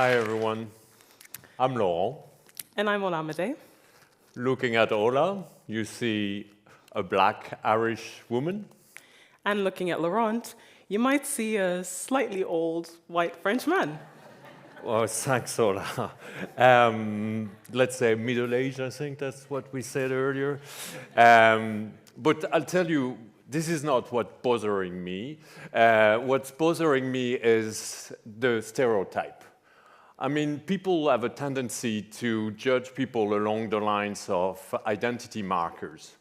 Hi, everyone. I'm Laurent. And I'm Olamide. Looking at Ola, you see a black Irish woman. And looking at Laurent, you might see a slightly old white French man. Well, thanks, Ola. Let's say middle-aged, I think that's what we said earlier. But I'll tell you, this is not what's bothering me. What's bothering me is the stereotype. I mean, people have a tendency to judge people along the lines of identity markers.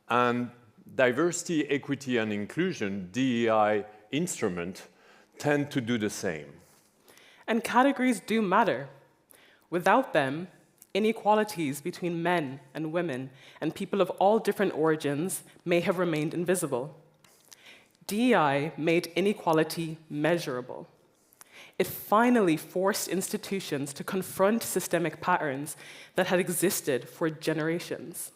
And diversity, equity, and inclusion, DEI instrument, tend to do the same. And categories do matter. Without them, inequalities between men and women and people of all different origins may have remained invisible. DEI made inequality measurable. It finally forced institutions to confront systemic patterns that had existed for generations.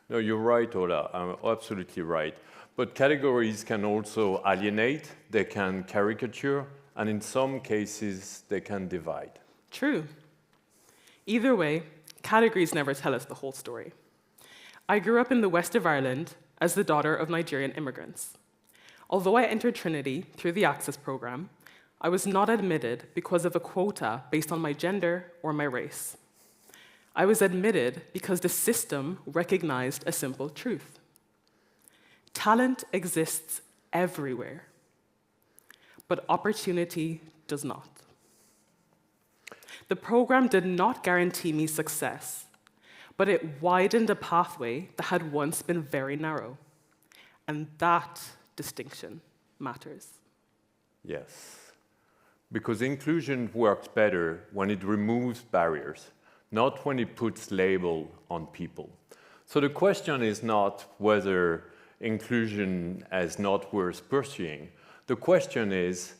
No, you're right, Ola. I'm absolutely right. But categories can also alienate, they can caricature, and in some cases, they can divide. True. Either way, categories never tell us the whole story. I grew up in the west of Ireland as the daughter of Nigerian immigrants. Although I entered Trinity through the Access program, I was not admitted because of a quota based on my gender or my race. I was admitted because the system recognized a simple truth. Talent exists everywhere, but opportunity does not. The program did not guarantee me success, but it widened a pathway that had once been very narrow. And that distinction matters. Yes. Because inclusion works better when it removes barriers, not when it puts label on people. So the question is not whether inclusion is not worth pursuing. The question is,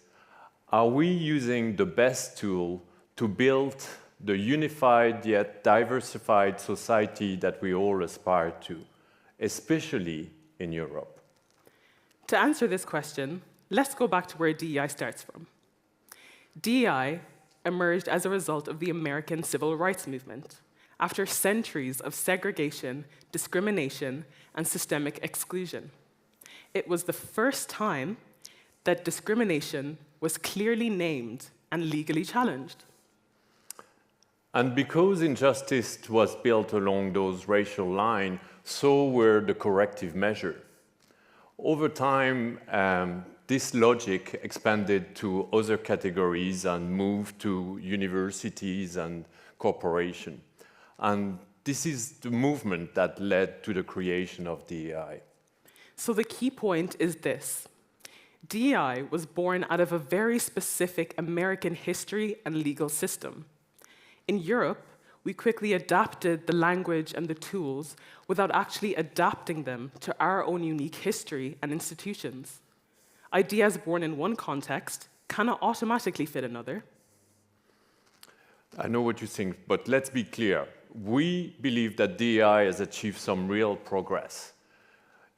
are we using the best tool to build the unified yet diversified society that we all aspire to, especially in Europe? To answer this question, let's go back to where DEI starts from. DEI emerged as a result of the American Civil Rights Movement, after centuries of segregation, discrimination, and systemic exclusion. It was the first time that discrimination was clearly named and legally challenged. And because injustice was built along those racial lines, so were the corrective measures. Over time, this logic expanded to other categories and moved to universities and corporations. And this is the movement that led to the creation of DEI. So the key point is this. DEI was born out of a very specific American history and legal system. In Europe, we quickly adapted the language and the tools without actually adapting them to our own unique history and institutions. Ideas born in one context cannot automatically fit another. I know what you think, but let's be clear. We believe that DEI has achieved some real progress.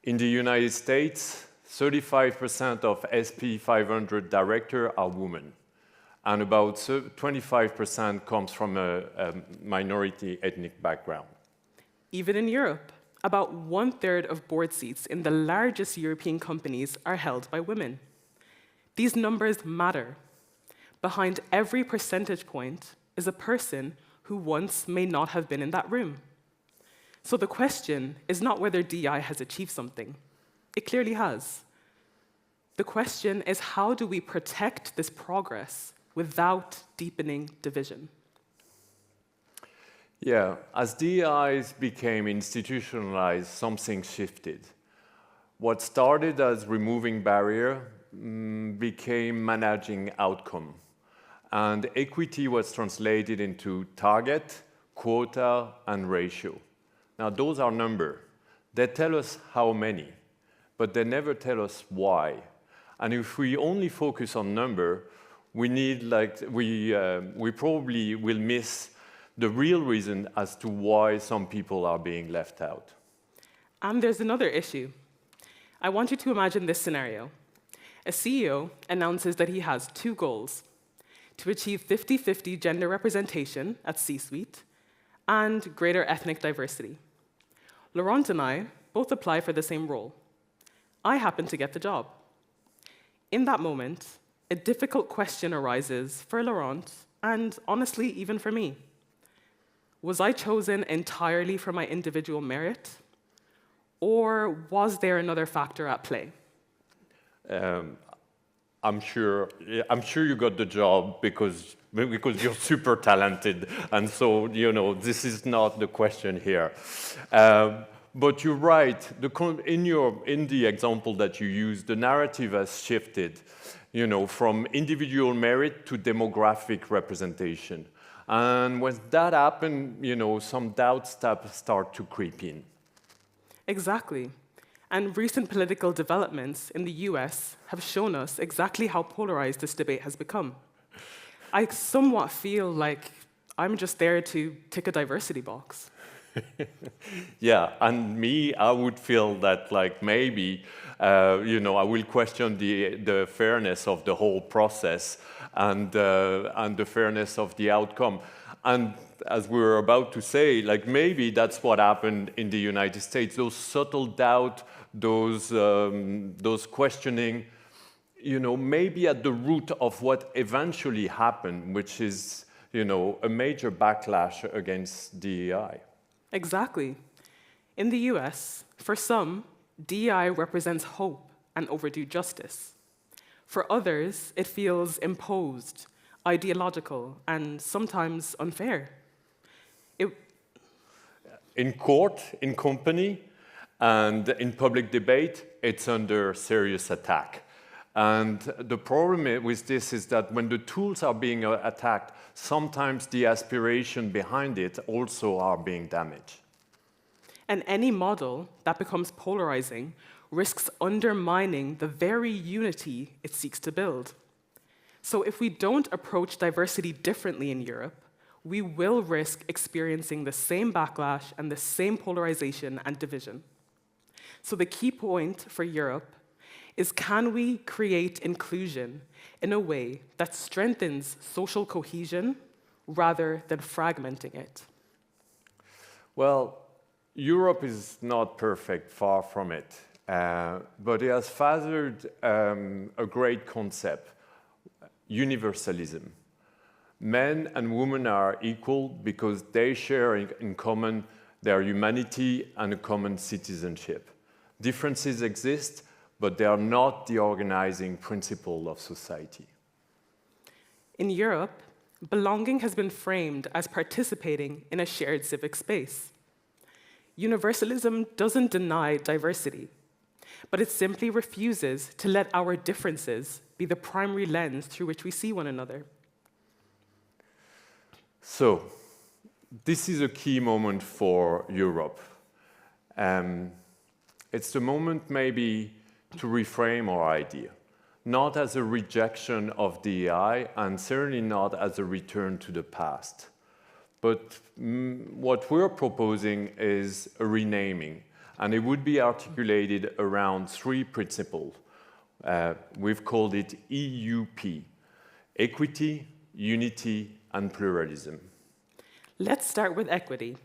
In the United States, 35% of SP 500 directors are women, and about 25% comes from a minority ethnic background. Even in Europe, about 1/3 of board seats in the largest European companies are held by women. These numbers matter. Behind every percentage point is a person who once may not have been in that room. So the question is not whether DEI has achieved something. It clearly has. The question is, how do we protect this progress without deepening division? Yeah, as DEIs became institutionalized, something shifted. What started as removing barrier became managing outcome. And equity was translated into target, quota, and ratio. Now, those are numbers. They tell us how many, but they never tell us why. And if we only focus on number, we probably will miss the real reason as to why some people are being left out. And there's another issue. I want you to imagine this scenario. A CEO announces that he has 2 goals: to achieve 50-50 gender representation at C-suite and greater ethnic diversity. Laurent and I both apply for the same role. I happen to get the job. In that moment, a difficult question arises for Laurent, and honestly, even for me. Was I chosen entirely for my individual merit, or was there another factor at play? I'm sure you got the job because you're super talented, and so this is not the question here. But you're right. In the example that you used, the narrative has shifted, from individual merit to demographic representation. And when that happened, some doubts start to creep in. Exactly. And recent political developments in the US have shown us exactly how polarized this debate has become. I somewhat feel like I'm just there to tick a diversity box. Yeah, and me, I would feel that maybe, I will question the fairness of the whole process and the fairness of the outcome. And as we were about to say, maybe that's what happened in the United States. Those subtle doubt, those questioning, maybe at the root of what eventually happened, which is, a major backlash against DEI. Exactly. In the US, for some, DEI represents hope and overdue justice. For others, it feels imposed, ideological, and sometimes unfair. In court, in company, and in public debate, it's under serious attack. And the problem with this is that when the tools are being attacked, sometimes the aspiration behind it also are being damaged. And any model that becomes polarizing risks undermining the very unity it seeks to build. So if we don't approach diversity differently in Europe, we will risk experiencing the same backlash and the same polarization and division. So the key point for Europe is, can we create inclusion in a way that strengthens social cohesion rather than fragmenting it? Well, Europe is not perfect, far from it, but it has fathered a great concept, universalism. Men and women are equal because they share in common their humanity and a common citizenship. Differences exist, but they are not the organizing principle of society. In Europe, belonging has been framed as participating in a shared civic space. Universalism doesn't deny diversity, but it simply refuses to let our differences be the primary lens through which we see one another. So, this is a key moment for Europe. It's the moment maybe to reframe our idea, not as a rejection of DEI and certainly not as a return to the past. But what we're proposing is a renaming, and it would be articulated around three principles. We've called it EUP: equity, unity, and pluralism. Let's start with equity.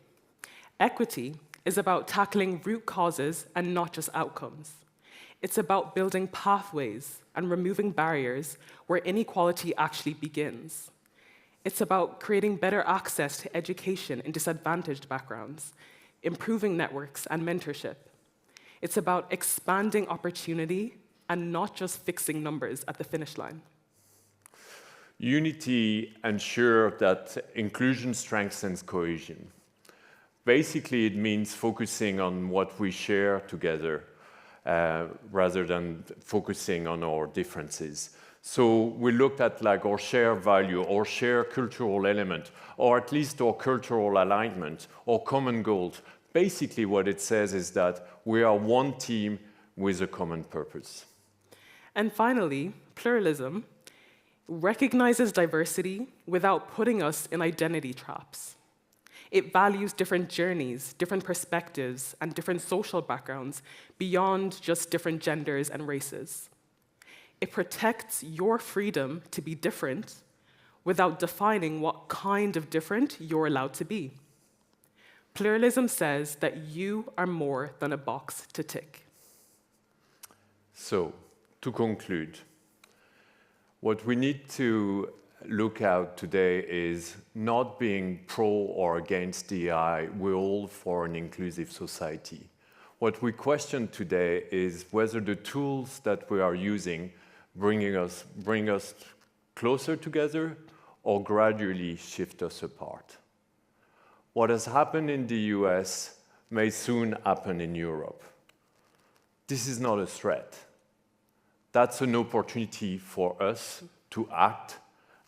Equity is about tackling root causes and not just outcomes. It's about building pathways and removing barriers where inequality actually begins. It's about creating better access to education in disadvantaged backgrounds, improving networks and mentorship. It's about expanding opportunity and not just fixing numbers at the finish line. Unity ensures that inclusion strengthens cohesion. Basically, it means focusing on what we share together rather than focusing on our differences. So we looked at our shared value, or shared cultural element, or at least our cultural alignment, or common goals. Basically, what it says is that we are one team with a common purpose. And finally, pluralism recognizes diversity without putting us in identity traps. It values different journeys, different perspectives, and different social backgrounds beyond just different genders and races. It protects your freedom to be different without defining what kind of different you're allowed to be. Pluralism says that you are more than a box to tick. So, to conclude, what we need to look at today is not being pro or against DEI, we're all for an inclusive society. What we question today is whether the tools that we are using bring us closer together or gradually shift us apart. What has happened in the US may soon happen in Europe. This is not a threat. That's an opportunity for us to act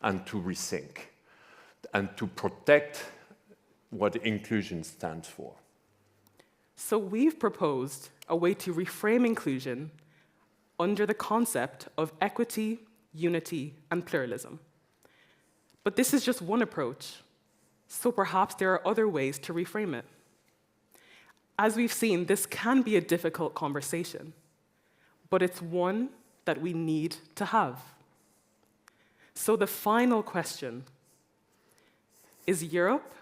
and to rethink and to protect what inclusion stands for. So we've proposed a way to reframe inclusion under the concept of equity, unity, and pluralism. But this is just one approach, so perhaps there are other ways to reframe it. As we've seen, this can be a difficult conversation, but it's one that we need to have. So the final question, is Europe,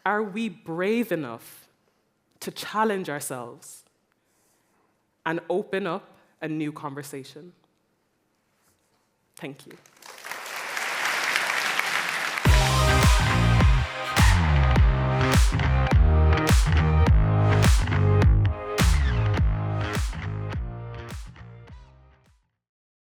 are we brave enough to challenge ourselves and open up a new conversation? Thank you.